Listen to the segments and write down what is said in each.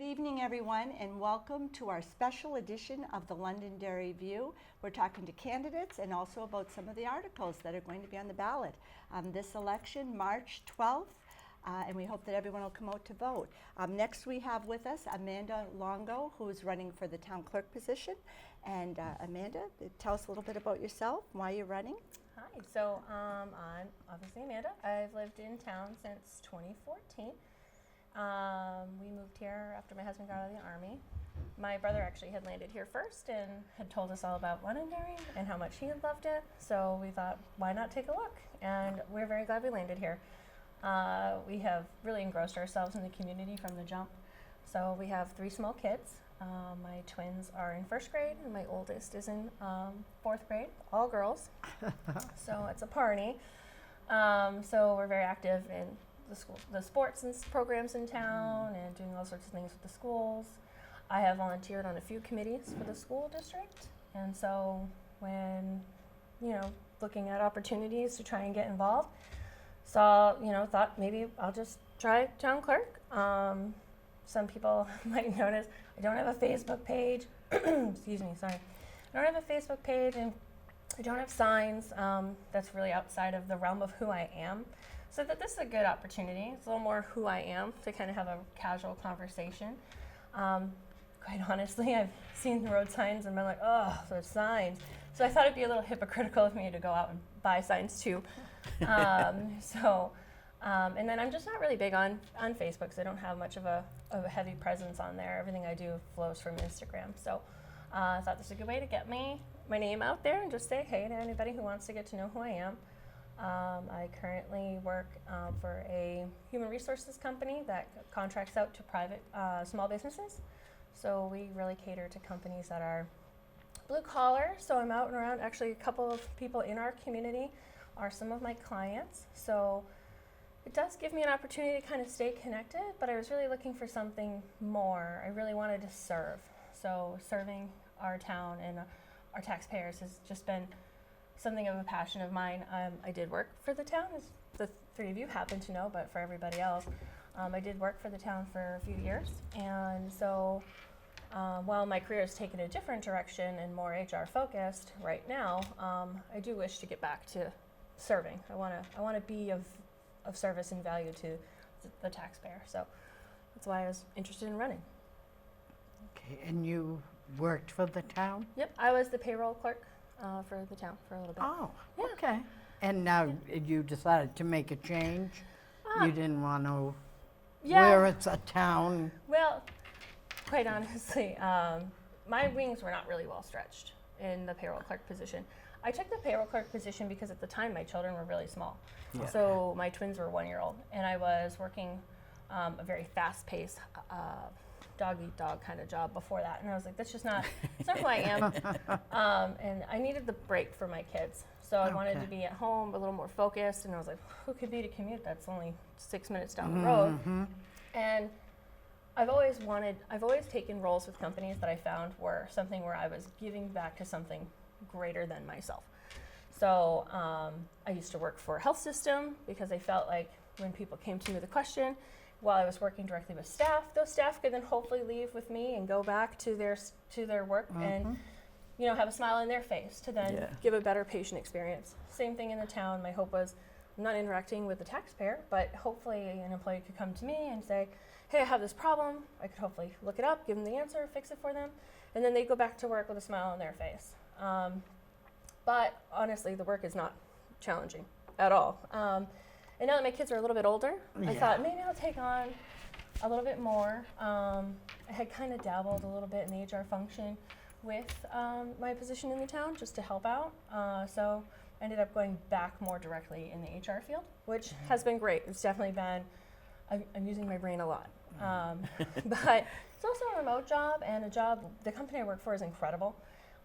evening, everyone, and welcome to our special edition of the Londonderry View. We're talking to candidates and also about some of the articles that are going to be on the ballot this election, March 12th, and we hope that everyone will come out to vote. Next, we have with us Amanda Longo, who is running for the town clerk position. And Amanda, tell us a little bit about yourself, why you're running. Hi, so I'm obviously Amanda. I've lived in town since 2014. We moved here after my husband got out of the Army. My brother actually had landed here first and had told us all about Londonderry and how much he had loved it. So we thought, why not take a look? And we're very glad we landed here. We have really engrossed ourselves in the community from the jump. So we have 3 small kids. My twins are in 1st grade and my oldest is in 4th grade, all girls. So it's a party. So we're very active in the sports and programs in town and doing all sorts of things with the schools. I have volunteered on a few committees for the school district, and so when, looking at opportunities to try and get involved, thought maybe I'll just try town clerk. Some people might notice I don't have a Facebook page. Excuse me, sorry. I don't have a Facebook page and I don't have signs. That's really outside of the realm of who I am. So that this is a good opportunity. It's a little more who I am to kind of have a casual conversation. Quite honestly, I've seen the road signs and been like, oh, those signs. So I thought it'd be a little hypocritical of me to go out and buy signs too. And then I'm just not really big on Facebook because I don't have much of a heavy presence on there. Everything I do flows from Instagram. So I thought this was a good way to get my name out there and just say hey to anybody who wants to get to know who I am. I currently work for a human resources company that contracts out to private small businesses. So we really cater to companies that are blue collar. So I'm out and around. Actually, a couple of people in our community are some of my clients. So it does give me an opportunity to kind of stay connected, but I was really looking for something more. I really wanted to serve. So serving our town and our taxpayers has just been something of a passion of mine. I did work for the town, as the 3 of you happen to know, but for everybody else, I did work for the town for a few years. And so while my career has taken a different direction and more HR focused right now, I do wish to get back to serving. I want to be of service and value to the taxpayer. So that's why I was interested in running. Okay, and you worked for the town? Yep, I was the payroll clerk for the town for a little bit. Oh, Yeah. okay. And now you decided to make a change? You didn't want to, where it's a town? Well, quite honestly, my wings were not really well stretched in the payroll clerk position. I took the payroll clerk position because at the time my children were really small. Yeah. So my twins were 1-year-old and I was working a very fast-paced dog-eat-dog kind of job before that. And I was like, that's just not, it's not who I am. And I needed the break for my kids. So I wanted to be at home, a little more focused. And I was like, who could be to commute? That's only 6 minutes down the road. And I've always taken roles with companies that I found were something where I was giving back to something greater than myself. So I used to work for a health system because I felt like when people came to me with a question, while I was working directly with staff, those staff could then hopefully leave with me and go back to their work and have a smile on their face to then give a better patient experience. Same thing in the town. My hope was I'm not interacting with the taxpayer, but hopefully an employee could come to me and say, hey, I have this problem. I could hopefully look it up, give them the answer, fix it for them, and then they go back to work with a smile on their face. But honestly, the work is not challenging at all. And now that my kids are a little bit older, I thought maybe I'll take on a little bit more. I had kind of dabbled a little bit in the HR function with my position in the town just to help out. So I ended up going back more directly in the HR field, which has been great. It's definitely been, I'm using my brain a lot. But it's also a remote job and the company I work for is incredible.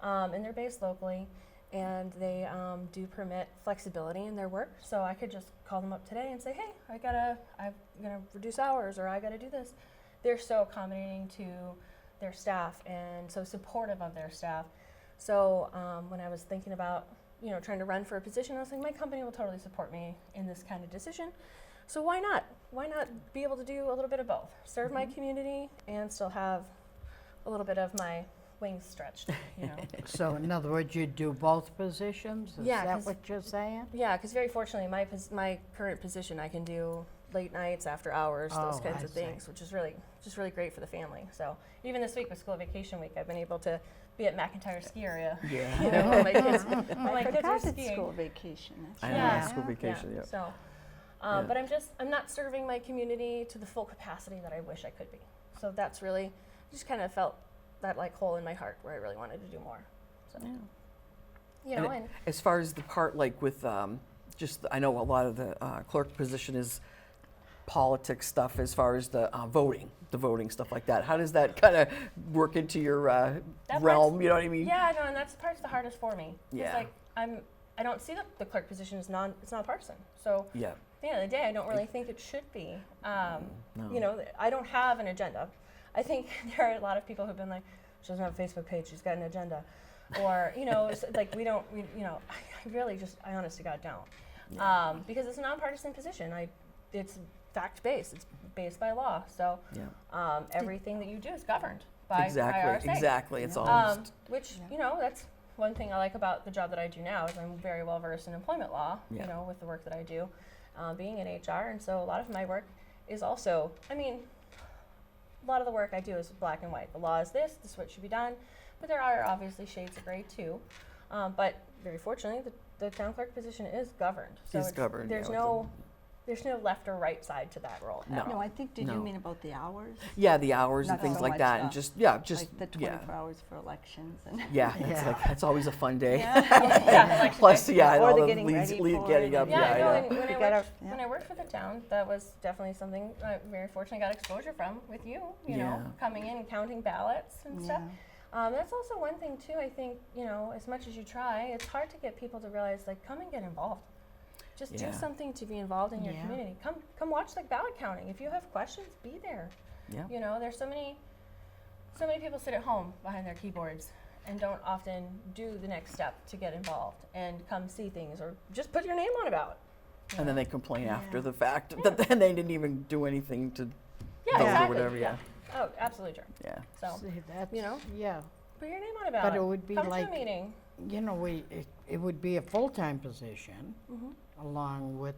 And they're based locally. And they do permit flexibility in their work. So I could just call them up today and say, hey, I'm gonna reduce hours or I gotta do this. They're so accommodating to their staff and so supportive of their staff. So when I was thinking about, trying to run for a position, I was like, my company will totally support me in this kind of decision. So why not? why not be able to do a little bit of both? Serve my community and still have a little bit of my wings stretched, you know? So in other words, you do both positions? Is Yeah, that 'cause- what you're saying? Yeah, because very fortunately, my current position, I can do late nights, after hours, those Oh, kinds I of see. things, which is really great for the family. So even this week with school vacation week, I've been able to be at McIntyre Ski Area. Yeah. You know, when my kids, when I my kids are forgot it's skiing. school vacation. That's I right. know, Yeah. it's school vacation, yeah. So, Yeah. but I'm not serving my community to the full capacity that I wish I could be. So that's really, just kind of felt that like hole in my heart where I really wanted to do more. So, you know, and As far as the part like with I know a lot of the clerk position is politics stuff as far as the voting stuff like that. How does that kind of work into your realm? You know what I mean? yeah, no, and that's the part's the hardest for me. 'Cause, Yeah. like I don't see the clerk position as it's nonpartisan. So Yeah. at the end of the day, I don't really think it should be. No. You know, I don't have an agenda. I think there are a lot of people who've been like, she doesn't have a Facebook page, she's got an agenda. Or, you know, like we, you know, I honest to God don't. Because it's a nonpartisan position. It's fact-based, it's based by law. So Yeah. everything that you do is governed by Exactly. IRSA. Exactly. It's almost. Which, you know, that's one thing I like about the job that I do now is I'm very well versed in employment law, Yeah. you know, with the work that I do, being in HR. And so a lot of my work is also, I mean, a lot of the work I do is black and white. The law is this is what should be done. But there are obviously shades of gray too. But very fortunately, the town clerk position is governed. So Is governed, There's yeah, there's no left or right side to that role. No. No, I think, did you No. mean about the hours? Yeah, the hours and Not things so like much that, and the- just Like the yeah, 24 hours for elections and. yeah. It's Yeah. like that's always a fun day. Yeah, election Plus, day. yeah, and Or all the the getting leads, ready for getting it up. and- Yeah, Yeah, no, yeah. and when You I gotta- worked yeah. when I worked for the town, that was definitely something I very fortunately got exposure from with you. You know, Yeah. coming in and counting ballots and stuff. Yeah. That's also one thing too. I think you know, as much as you try, it's hard to get people to realize like come and get involved. Just Yeah. do something to be involved in your Yeah. community. Come watch the ballot counting. If you have questions, be there. Yeah. You know, there's so many people sit at home behind their keyboards and don't often do the next step to get involved and come see things or just put your name on a ballot. you And then know? they complain Yeah. after the fact that then they didn't even do anything to Yeah, vote exactly. or whatever. Yeah, Oh, absolutely true. yeah. So See, that's, you know? yeah. put your name on a ballot. But it would be come like, to a meeting. you know, it would be a full-time position along with,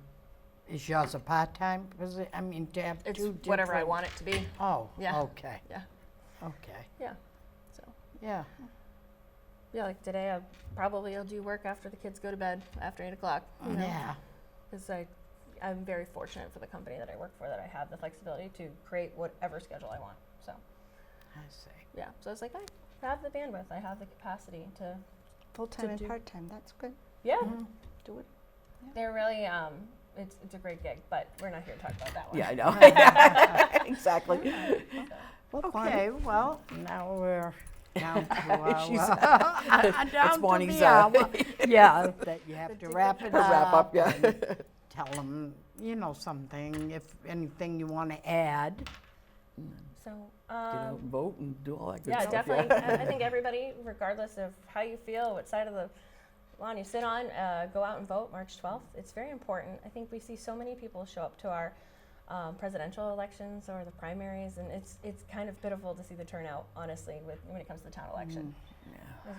is yours a part-time position? I mean, to have It's two different. whatever I want it to be. Oh, Yeah. okay, Yeah. okay, Yeah. So yeah. yeah, like today, I'll do work after the kids go to bed after 8 o'clock. Yeah, Because I'm very fortunate for the company that I work for that I have the flexibility to create whatever schedule I want. So I see. yeah, so it's like I have the bandwidth, I have the capacity to Full-time To and do- part-time, that's good. yeah. Do it. They're really it's a great gig, but we're not here to talk about that one. Yeah, I know. Exactly. Well, fun. Okay, well, now we're down to our, She's- down That's to Bonnie's, the hour. Yeah, that you have to wrap it Her up. wrap up, yeah. and tell them, you know, something, if anything you want to add. So Get out and vote and do all that good yeah, stuff. definitely. I think everybody, regardless of how you feel, what side of the lawn you sit on, go out and vote March 12th. It's very important. I think we see so many people show up to our presidential elections or the primaries, and it's kind of pitiful to see the turnout, honestly, when it comes to the town election.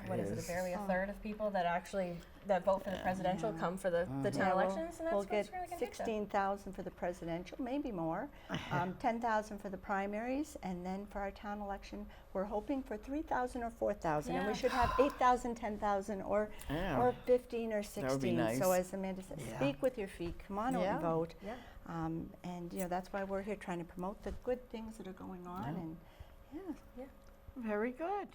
What is it? Barely a third of people that actually vote for the presidential come for the town Yeah, elections, and that's we'll what's get really going to hit you. 16,000 for the presidential, maybe more, 10,000 for the primaries, and then for our town election, we're hoping for 3,000 or 4,000, and we Yeah. should have 8,000, 10,000, or Yeah. or 15 or 16. would be nice. So as Amanda said, Yeah. speak with your feet, come on out Yeah. and vote. Yeah. And you know that's why we're here trying to promote the good things that are going on, Yeah. and yeah. Very good.